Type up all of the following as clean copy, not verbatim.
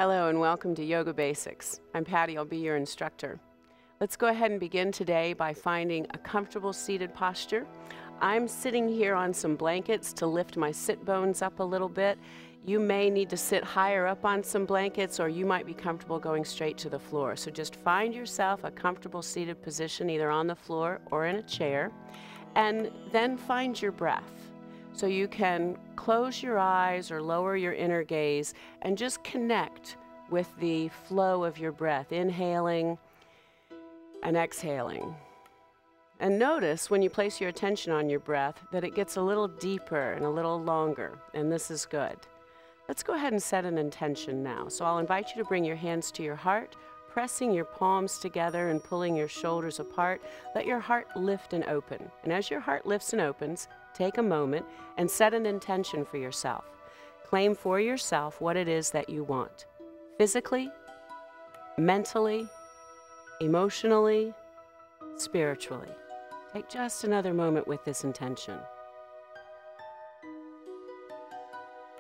Hello and welcome to Yoga Basics. I'm Patty, I'll be your instructor. Let's go ahead and begin today by finding a comfortable seated posture. I'm sitting here on some blankets to lift my sit bones up a little bit. You may need to sit higher up on some blankets, or you might be comfortable going straight to the floor. So just find yourself a comfortable seated position either on the floor or in a chair, and then find your breath. So you can close your eyes or lower your inner gaze and just connect with the flow of your breath, inhaling and exhaling. And notice when you place your attention on your breath that it gets a little deeper and a little longer, and this is good. Let's go ahead and set an intention now. So I'll invite you to bring your hands to your heart, pressing your palms together and pulling your shoulders apart. Let your heart lift and open. And as your heart lifts and opens, take a moment and set an intention for yourself. Claim for yourself what it is that you want. Physically, mentally, emotionally, spiritually. Take just another moment with this intention.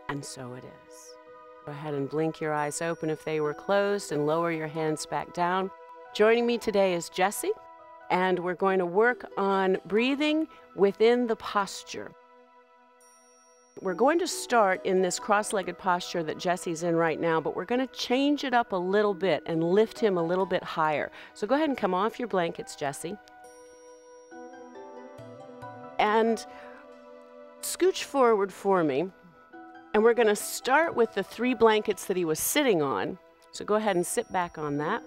And so it is. Go ahead and blink your eyes open if they were closed and lower your hands back down. Joining me today is Jessie, and we're going to work on breathing within the posture. We're going to start in this cross-legged posture that Jessie's in right now, but we're going to change it up a little bit and lift him a little bit higher. So go ahead and come off your blankets, Jessie. And scooch forward for me. And we're going to start with the 3 blankets that he was sitting on. So go ahead and sit back on that.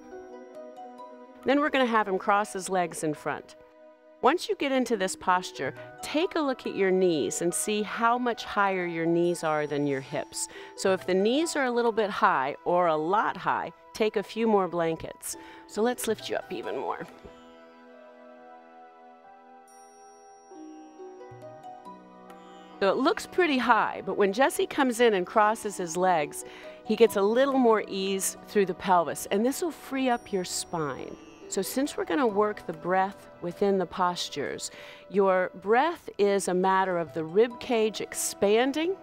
Then we're going to have him cross his legs in front. Once you get into this posture, take a look at your knees and see how much higher your knees are than your hips. So if the knees are a little bit high or a lot high, take a few more blankets. So let's lift you up even more. So it looks pretty high, but when Jessie comes in and crosses his legs, he gets a little more ease through the pelvis, and this will free up your spine. So since we're going to work the breath within the postures, your breath is a matter of the rib cage expanding,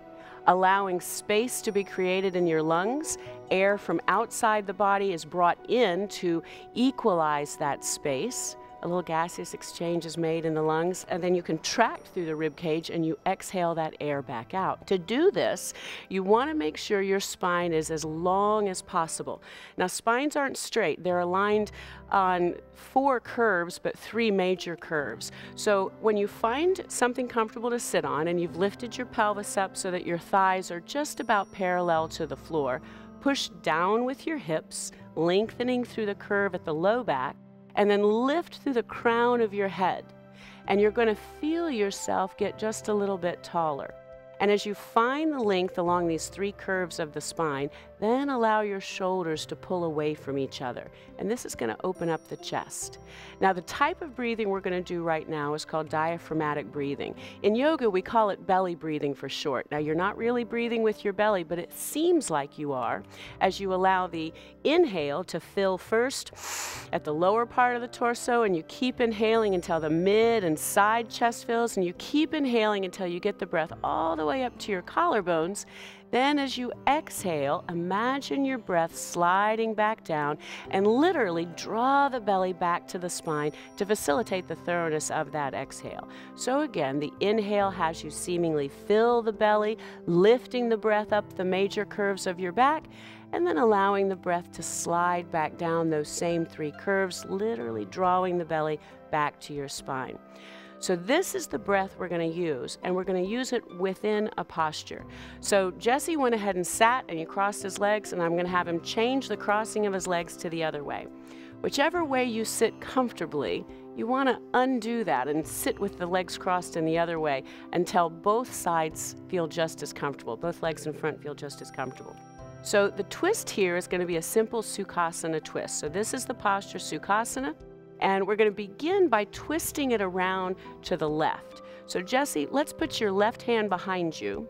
allowing space to be created in your lungs. Air from outside the body is brought in to equalize that space. A little gaseous exchange is made in the lungs, and then you contract through the rib cage and you exhale that air back out. To do this, you want to make sure your spine is as long as possible. Now, spines aren't straight. They're aligned on 4 curves, but 3 major curves. So when you find something comfortable to sit on and you've lifted your pelvis up so that your thighs are just about parallel to the floor, push down with your hips, lengthening through the curve at the low back, and then lift through the crown of your head. And you're going to feel yourself get just a little bit taller. And as you find the length along these 3 curves of the spine, then allow your shoulders to pull away from each other. And this is going to open up the chest. Now, the type of breathing we're going to do right now is called diaphragmatic breathing. In yoga, we call it belly breathing for short. Now, you're not really breathing with your belly, but it seems like you are as you allow the inhale to fill first at the lower part of the torso, and you keep inhaling until the mid and side chest fills, and you keep inhaling until you get the breath all the way up to your collarbones. Then as you exhale, imagine your breath sliding back down and literally draw the belly back to the spine to facilitate the thoroughness of that exhale. So again, the inhale has you seemingly fill the belly, lifting the breath up the major curves of your back, and then allowing the breath to slide back down those same 3 curves, literally drawing the belly back to your spine. So this is the breath we're going to use, and we're going to use it within a posture. So Jessie went ahead and sat, and he crossed his legs, and I'm going to have him change the crossing of his legs to the other way. Whichever way you sit comfortably, you want to undo that and sit with the legs crossed in the other way until both sides feel just as comfortable. Both legs in front feel just as comfortable. So the twist here is going to be a simple Sukhasana twist. So this is the posture Sukhasana. And we're going to begin by twisting it around to the left. So Jessie, let's put your left hand behind you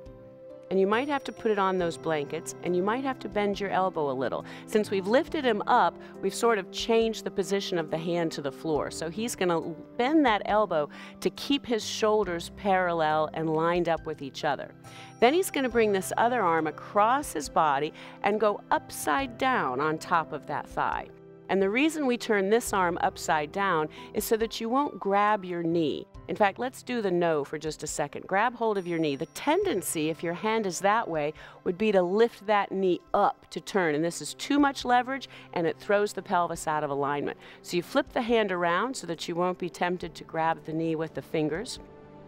and you might have to put it on those blankets, and you might have to bend your elbow a little. Since we've lifted him up, we've sort of changed the position of the hand to the floor. So he's going to bend that elbow to keep his shoulders parallel and lined up with each other. Then he's going to bring this other arm across his body and go upside down on top of that thigh. And the reason we turn this arm upside down is so that you won't grab your knee. In fact, let's do the no for just a second. Grab hold of your knee. The tendency, if your hand is that way, would be to lift that knee up to turn. And this is too much leverage, and it throws the pelvis out of alignment. So you flip the hand around so that you won't be tempted to grab the knee with the fingers.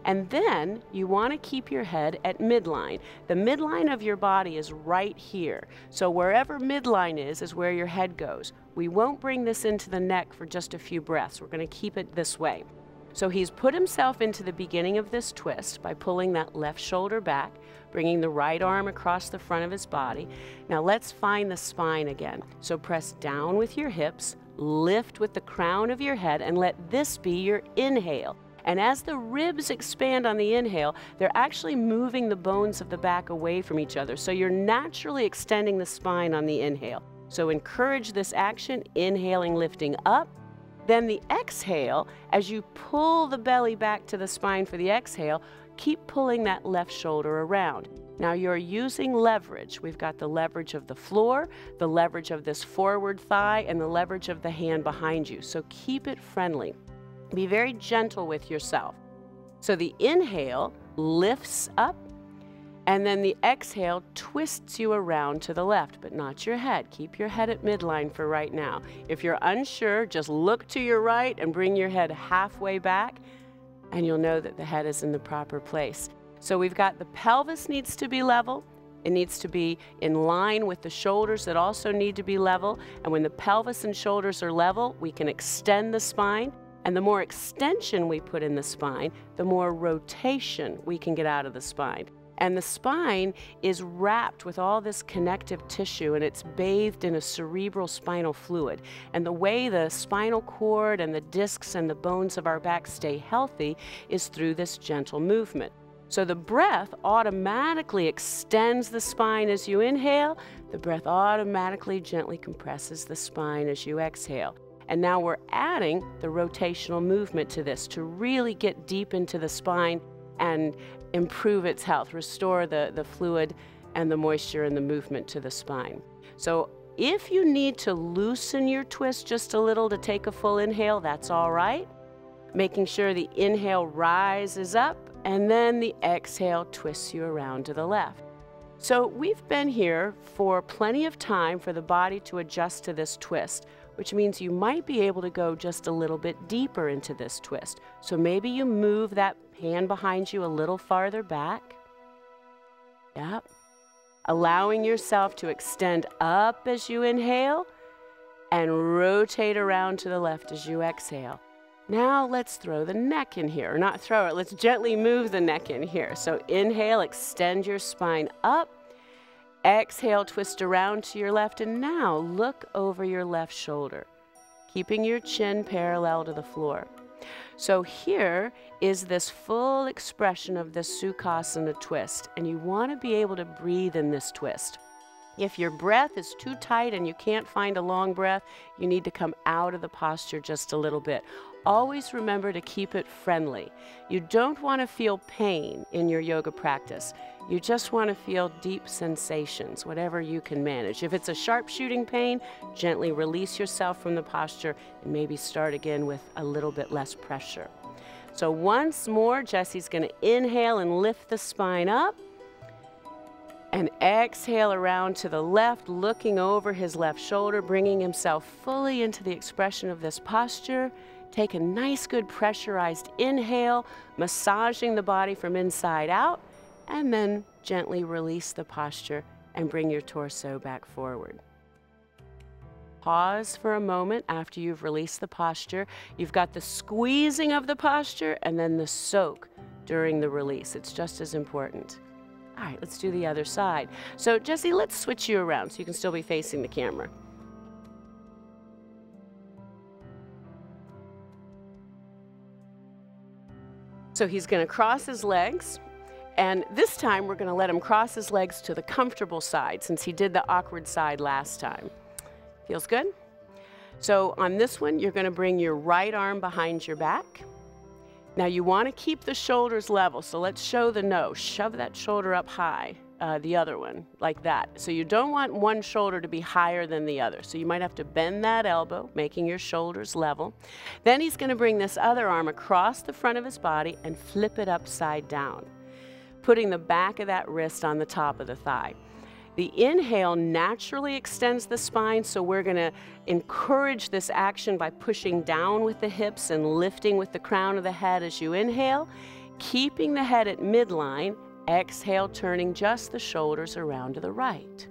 And then you want to keep your head at midline. The midline of your body is right here. So wherever midline is where your head goes. We won't bring this into the neck for just a few breaths. We're going to keep it this way. So he's put himself into the beginning of this twist by pulling that left shoulder back, bringing the right arm across the front of his body. Now let's find the spine again. So press down with your hips, lift with the crown of your head, and let this be your inhale. And as the ribs expand on the inhale, they're actually moving the bones of the back away from each other. So you're naturally extending the spine on the inhale. So encourage this action, inhaling, lifting up. Then the exhale, as you pull the belly back to the spine for the exhale, keep pulling that left shoulder around. Now you're using leverage. We've got the leverage of the floor, the leverage of this forward thigh, and the leverage of the hand behind you. So keep it friendly. Be very gentle with yourself. So the inhale lifts up, and then the exhale twists you around to the left, but not your head. Keep your head at midline for right now. If you're unsure, just look to your right and bring your head halfway back, and you'll know that the head is in the proper place. So we've got the pelvis needs to be level. It needs to be in line with the shoulders that also need to be level. And when the pelvis and shoulders are level, we can extend the spine. And the more extension we put in the spine, the more rotation we can get out of the spine. And the spine is wrapped with all this connective tissue, and it's bathed in a cerebral spinal fluid. And the way the spinal cord and the discs and the bones of our back stay healthy is through this gentle movement. So the breath automatically extends the spine as you inhale. The breath automatically gently compresses the spine as you exhale. And now we're adding the rotational movement to this to really get deep into the spine and improve its health, restore the fluid and the moisture and the movement to the spine. So if you need to loosen your twist just a little to take a full inhale, that's all right. Making sure the inhale rises up and then the exhale twists you around to the left. So we've been here for plenty of time for the body to adjust to this twist, which means you might be able to go just a little bit deeper into this twist. So maybe you move that hand behind you a little farther back. Yep. Allowing yourself to extend up as you inhale and rotate around to the left as you exhale. Now let's throw the neck in here, or not throw it, let's gently move the neck in here. So inhale, extend your spine up. Exhale, twist around to your left, and now look over your left shoulder, keeping your chin parallel to the floor. So here is this full expression of the Sukhasana twist, and you want to be able to breathe in this twist. If your breath is too tight and you can't find a long breath, you need to come out of the posture just a little bit. Always remember to keep it friendly. You don't want to feel pain in your yoga practice. You just want to feel deep sensations, whatever you can manage. If it's a sharp shooting pain, gently release yourself from the posture and maybe start again with a little bit less pressure. So once more, Jesse's going to inhale and lift the spine up. And exhale around to the left, looking over his left shoulder, bringing himself fully into the expression of this posture. Take a nice, good pressurized inhale, massaging the body from inside out, and then gently release the posture and bring your torso back forward. Pause for a moment after you've released the posture. You've got the squeezing of the posture and then the soak during the release. It's just as important. All right, let's do the other side. So Jesse, let's switch you around so you can still be facing the camera. So he's going to cross his legs And this time we're going to let him cross his legs to the comfortable side since he did the awkward side last time. Feels good? So on this one, you're going to bring your right arm behind your back. Now you want to keep the shoulders level, so let's show the nose. Shove that shoulder up high, the other one, like that. So you don't want one shoulder to be higher than the other. So you might have to bend that elbow, making your shoulders level. Then he's going to bring this other arm across the front of his body and flip it upside down, putting the back of that wrist on the top of the thigh. The inhale naturally extends the spine, so we're going to encourage this action by pushing down with the hips and lifting with the crown of the head as you inhale, keeping the head at midline. Exhale, turning just the shoulders around to the right.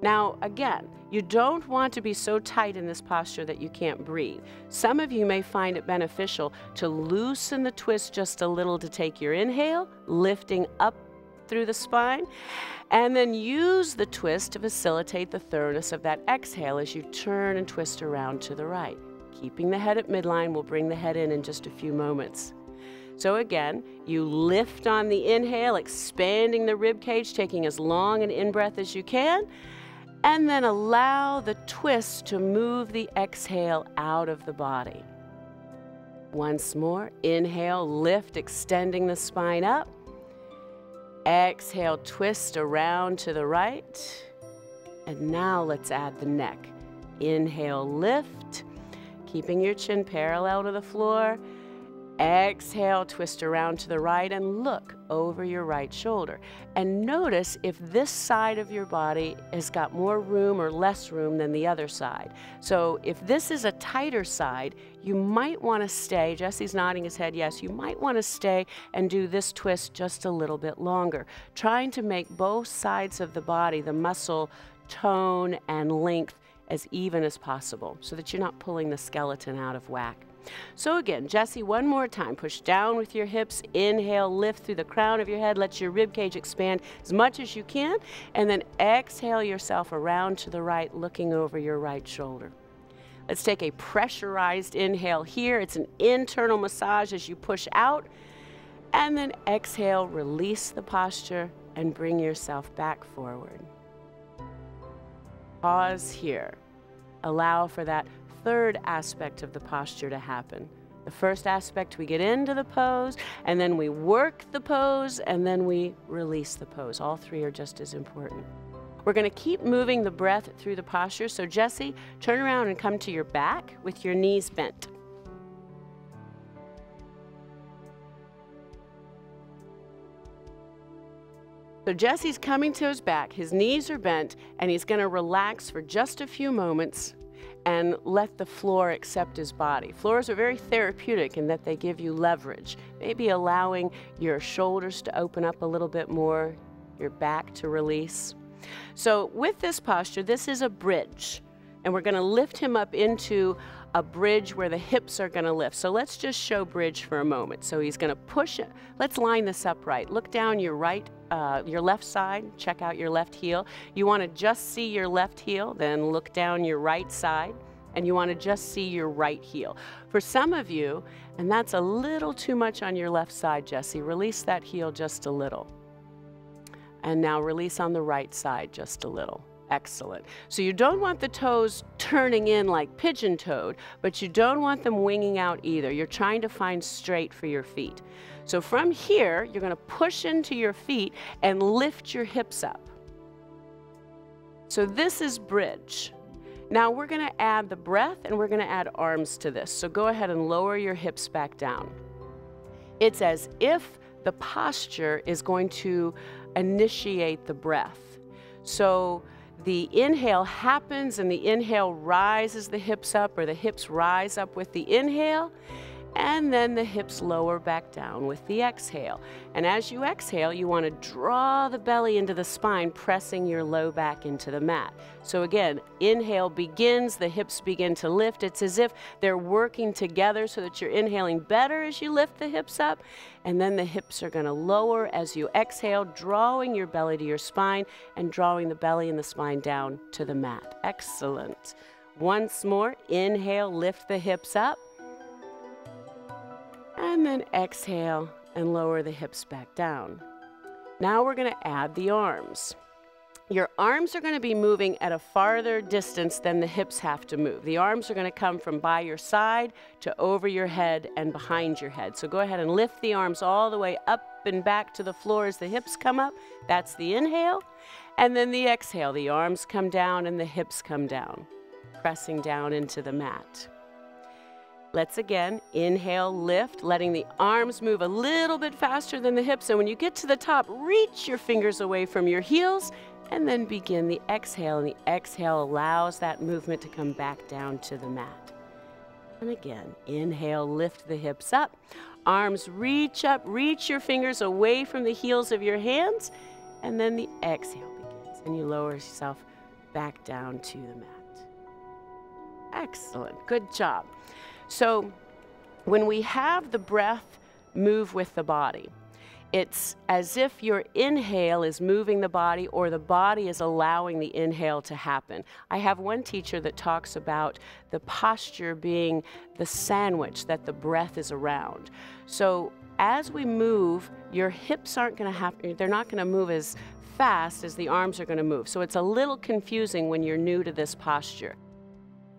Now, again, you don't want to be so tight in this posture that you can't breathe. Some of you may find it beneficial to loosen the twist just a little to take your inhale, lifting up through the spine, and then use the twist to facilitate the thoroughness of that exhale as you turn and twist around to the right. Keeping the head at midline, we'll bring the head in just a few moments. So again, you lift on the inhale, expanding the rib cage, taking as long an in-breath as you can, and then allow the twist to move the exhale out of the body. Once more, inhale, lift, extending the spine up. Exhale, twist around to the right. And now let's add the neck. Inhale, lift, keeping your chin parallel to the floor. Exhale, twist around to the right and look over your right shoulder. And notice if this side of your body has got more room or less room than the other side. So if this is a tighter side, you might want to stay. Jesse's nodding his head yes. You might want to stay and do this twist just a little bit longer, trying to make both sides of the body, the muscle tone and length, as even as possible so that you're not pulling the skeleton out of whack. So again, Jesse, one more time. Push down with your hips. Inhale, lift through the crown of your head. Let your rib cage expand as much as you can. And then exhale yourself around to the right, looking over your right shoulder. Let's take a pressurized inhale here. It's an internal massage as you push out. And then exhale, release the posture and bring yourself back forward. Pause here. Allow for that third aspect of the posture to happen. The first aspect, we get into the pose, and then we work the pose, and then we release the pose. All three are just as important. We're going to keep moving the breath through the posture. So Jesse, turn around and come to your back with your knees bent. So Jesse's coming to his back, his knees are bent, and he's going to relax for just a few moments and let the floor accept his body. Floors are very therapeutic in that they give you leverage, maybe allowing your shoulders to open up a little bit more, your back to release. So with this posture, this is a bridge, and we're going to lift him up into a bridge where the hips are going to lift. So let's just show bridge for a moment. So he's going to push it. Let's line this up right. Look down your left side, check out your left heel. You want to just see your left heel, then look down your right side, and you want to just see your right heel. For some of you, and that's a little too much on your left side, Jesse, release that heel just a little. And now release on the right side just a little. Excellent. So you don't want the toes turning in like pigeon-toed, but you don't want them winging out either. You're trying to find straight for your feet. So from here, you're going to push into your feet and lift your hips up. So this is bridge. Now we're going to add the breath and we're going to add arms to this. So go ahead and lower your hips back down. It's as if the posture is going to initiate the breath. So the inhale happens and the inhale rises the hips up, or the hips rise up with the inhale, and then the hips lower back down with the exhale. And as you exhale, you want to draw the belly into the spine, pressing your low back into the mat. So again, inhale begins, the hips begin to lift. It's as if they're working together so that you're inhaling better as you lift the hips up, and then the hips are going to lower as you exhale, drawing your belly to your spine and drawing the belly and the spine down to the mat. Excellent. Once more, inhale, lift the hips up. And then exhale and lower the hips back down. Now we're going to add the arms. Your arms are going to be moving at a farther distance than the hips have to move. The arms are going to come from by your side to over your head and behind your head. So go ahead and lift the arms all the way up and back to the floor as the hips come up. That's the inhale. And then the exhale, the arms come down and the hips come down, pressing down into the mat. Let's again inhale, lift, letting the arms move a little bit faster than the hips. And when you get to the top, reach your fingers away from your heels and then begin the exhale. And the exhale allows that movement to come back down to the mat. And again, inhale, lift the hips up. Arms reach up, reach your fingers away from the heels of your hands. And then the exhale begins. And you lower yourself back down to the mat. Excellent. Good job. So when we have the breath move with the body, it's as if your inhale is moving the body or the body is allowing the inhale to happen. I have one teacher that talks about the posture being the sandwich that the breath is around. So as we move, your hips aren't going to have, they're not going to move as fast as the arms are going to move. So it's a little confusing when you're new to this posture.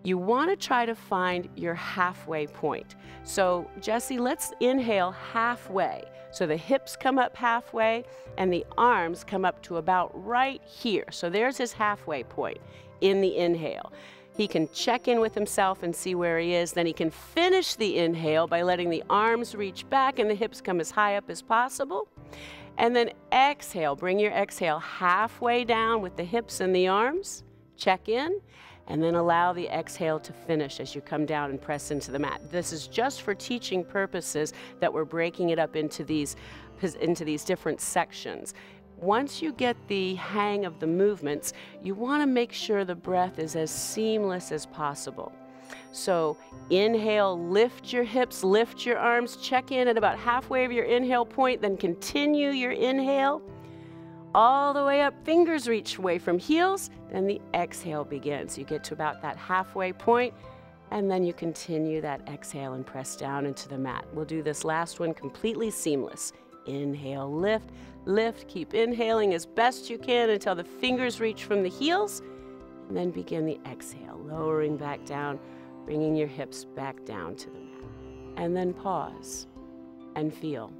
You want to try to find your halfway point. So Jesse, let's inhale halfway. So the hips come up halfway and the arms come up to about right here. So there's his halfway point in the inhale. He can check in with himself and see where he is. Then he can finish the inhale by letting the arms reach back and the hips come as high up as possible. And then exhale, bring your exhale halfway down with the hips and the arms. Check in. And then allow the exhale to finish as you come down and press into the mat. This is just for teaching purposes that we're breaking it up into these different sections. Once you get the hang of the movements, you want to make sure the breath is as seamless as possible. So inhale, lift your hips, lift your arms, check in at about halfway of your inhale point, then continue your inhale. All the way up, fingers reach away from heels, then the exhale begins. You get to about that halfway point, and then you continue that exhale and press down into the mat. We'll do this last one completely seamless. Inhale, lift, lift, keep inhaling as best you can until the fingers reach from the heels, and then begin the exhale, lowering back down, bringing your hips back down to the mat. And then pause and feel.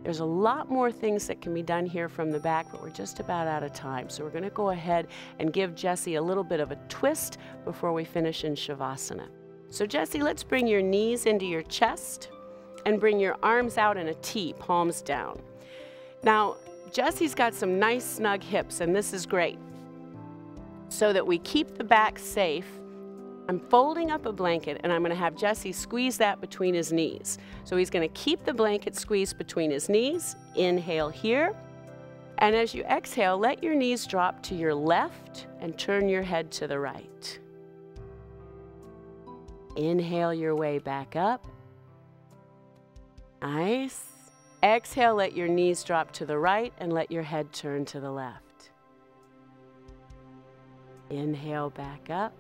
There's a lot more things that can be done here from the back, but we're just about out of time. So we're going to go ahead and give Jesse a little bit of a twist before we finish in Savasana. So Jesse, let's bring your knees into your chest and bring your arms out in a T, palms down. Now, Jesse's got some nice snug hips, and this is great. So that we keep the back safe, I'm folding up a blanket and I'm going to have Jesse squeeze that between his knees. So he's going to keep the blanket squeezed between his knees. Inhale here. And as you exhale, let your knees drop to your left and turn your head to the right. Inhale your way back up. Nice. Exhale, let your knees drop to the right and let your head turn to the left. Inhale back up.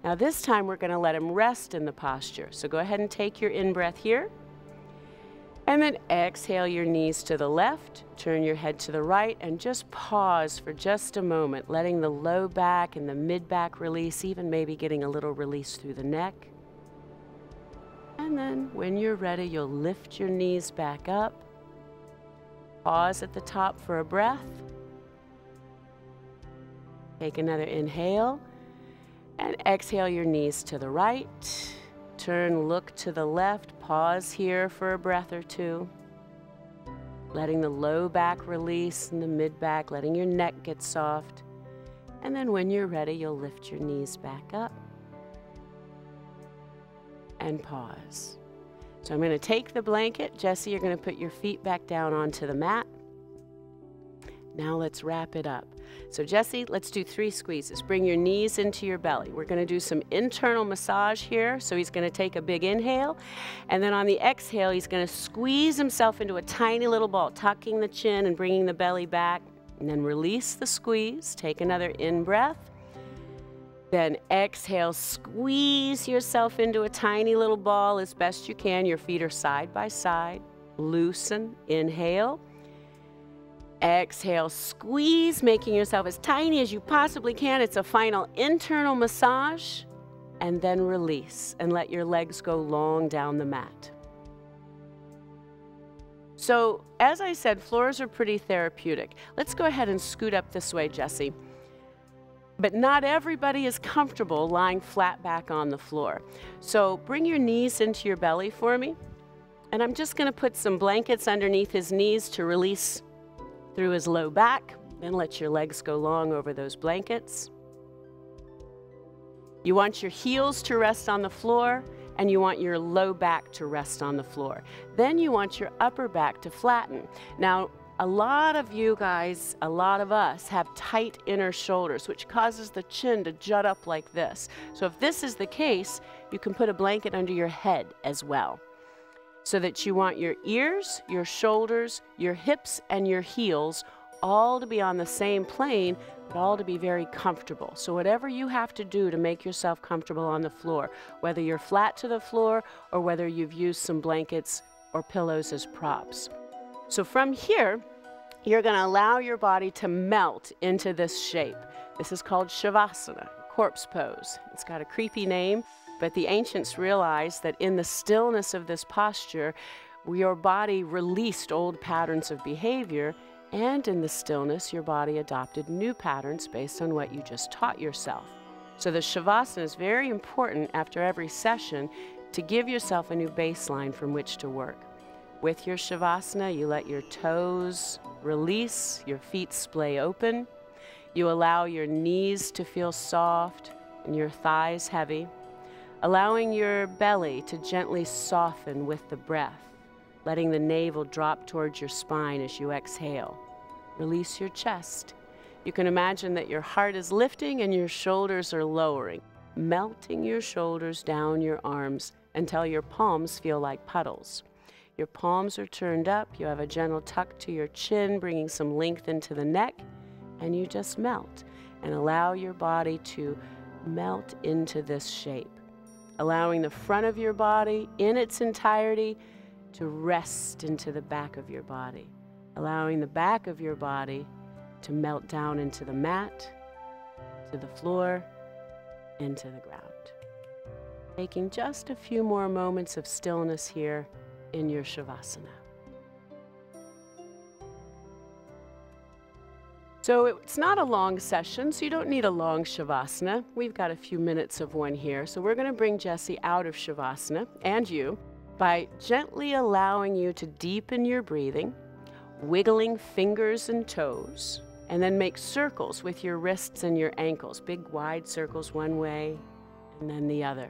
Now this time we're going to let him rest in the posture. So go ahead and take your in-breath here. And then exhale your knees to the left, turn your head to the right, and just pause for just a moment, letting the low back and the mid-back release, even maybe getting a little release through the neck. And then when you're ready, you'll lift your knees back up. Pause at the top for a breath. Take another inhale. And exhale your knees to the right. Turn, look to the left. Pause here for a breath or two. Letting the low back release and the mid back, letting your neck get soft. And then when you're ready, you'll lift your knees back up. And pause. So I'm going to take the blanket. Jesse, you're going to put your feet back down onto the mat. Now let's wrap it up. So Jesse, let's do 3 squeezes. Bring your knees into your belly. We're going to do some internal massage here. So he's going to take a big inhale. And then on the exhale, he's going to squeeze himself into a tiny little ball, tucking the chin and bringing the belly back. And then release the squeeze. Take another in-breath. Then exhale, squeeze yourself into a tiny little ball as best you can. Your feet are side by side. Loosen. Inhale. Exhale, squeeze, making yourself as tiny as you possibly can. It's a final internal massage. And then release and let your legs go long down the mat. So, as I said, floors are pretty therapeutic. Let's go ahead and scoot up this way, Jessie. But not everybody is comfortable lying flat back on the floor. So bring your knees into your belly for me. And I'm just going to put some blankets underneath his knees to release through his low back. Then let your legs go long over those blankets. You want your heels to rest on the floor, and you want your low back to rest on the floor. Then you want your upper back to flatten. Now, a lot of you guys, a lot of us have tight inner shoulders, which causes the chin to jut up like this. So if this is the case, you can put a blanket under your head as well. So that you want your ears, your shoulders, your hips, and your heels all to be on the same plane, but all to be very comfortable. So whatever you have to do to make yourself comfortable on the floor, whether you're flat to the floor or whether you've used some blankets or pillows as props. So from here, you're going to allow your body to melt into this shape. This is called Savasana, corpse pose. It's got a creepy name, but the ancients realized that in the stillness of this posture, your body released old patterns of behavior, and in the stillness, your body adopted new patterns based on what you just taught yourself. So the Shavasana is very important after every session to give yourself a new baseline from which to work. With your Shavasana, you let your toes release, your feet splay open. You allow your knees to feel soft and your thighs heavy, allowing your belly to gently soften with the breath, letting the navel drop towards your spine as you exhale. Release your chest. You can imagine that your heart is lifting and your shoulders are lowering, melting your shoulders down your arms until your palms feel like puddles. Your palms are turned up, you have a gentle tuck to your chin, bringing some length into the neck, and you just melt and allow your body to melt into this shape, allowing the front of your body in its entirety to rest into the back of your body, allowing the back of your body to melt down into the mat, to the floor, into the ground. Taking just a few more moments of stillness here in your Shavasana. So it's not a long session, so you don't need a long Shavasana. We've got a few minutes of one here. So we're going to bring Jessie out of Shavasana, and you, by gently allowing you to deepen your breathing, wiggling fingers and toes, and then make circles with your wrists and your ankles, big wide circles one way and then the other.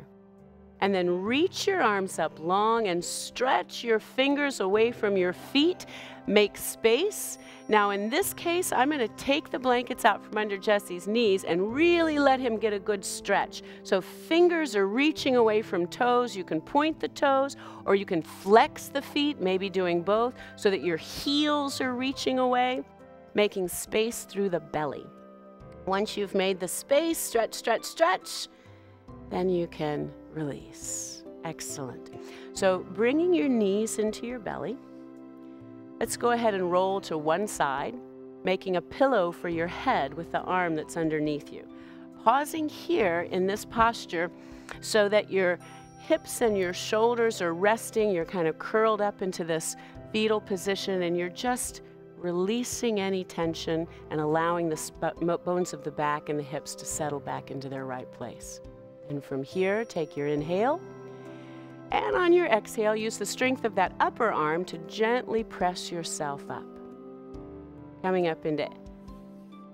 And then reach your arms up long and stretch your fingers away from your feet. Make space. Now in this case, I'm going to take the blankets out from under Jesse's knees and really let him get a good stretch. So fingers are reaching away from toes. You can point the toes or you can flex the feet, maybe doing both, so that your heels are reaching away, making space through the belly. Once you've made the space, stretch, stretch, stretch, then you can release. Excellent. So bringing your knees into your belly, let's go ahead and roll to one side, making a pillow for your head with the arm that's underneath you. Pausing here in this posture so that your hips and your shoulders are resting. You're kind of curled up into this fetal position and you're just releasing any tension and allowing the bones of the back and the hips to settle back into their right place. And from here, take your inhale, and on your exhale, use the strength of that upper arm to gently press yourself up. Coming up into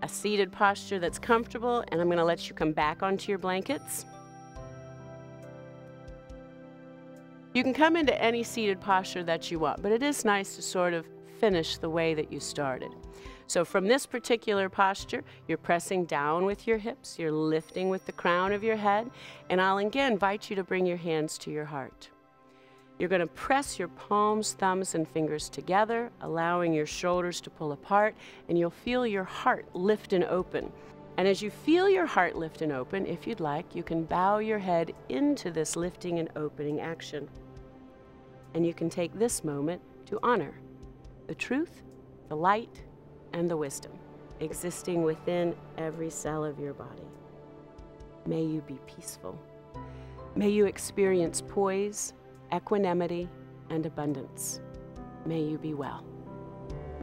a seated posture that's comfortable, and I'm going to let you come back onto your blankets. You can come into any seated posture that you want, but it is nice to sort of finish the way that you started. So from this particular posture, you're pressing down with your hips, you're lifting with the crown of your head, and I'll again invite you to bring your hands to your heart. You're going to press your palms, thumbs, and fingers together, allowing your shoulders to pull apart, and you'll feel your heart lift and open. And as you feel your heart lift and open, if you'd like, you can bow your head into this lifting and opening action. And you can take this moment to honor the truth, the light, and the wisdom existing within every cell of your body. May you be peaceful. May you experience poise, equanimity, and abundance. May you be well.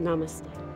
Namaste.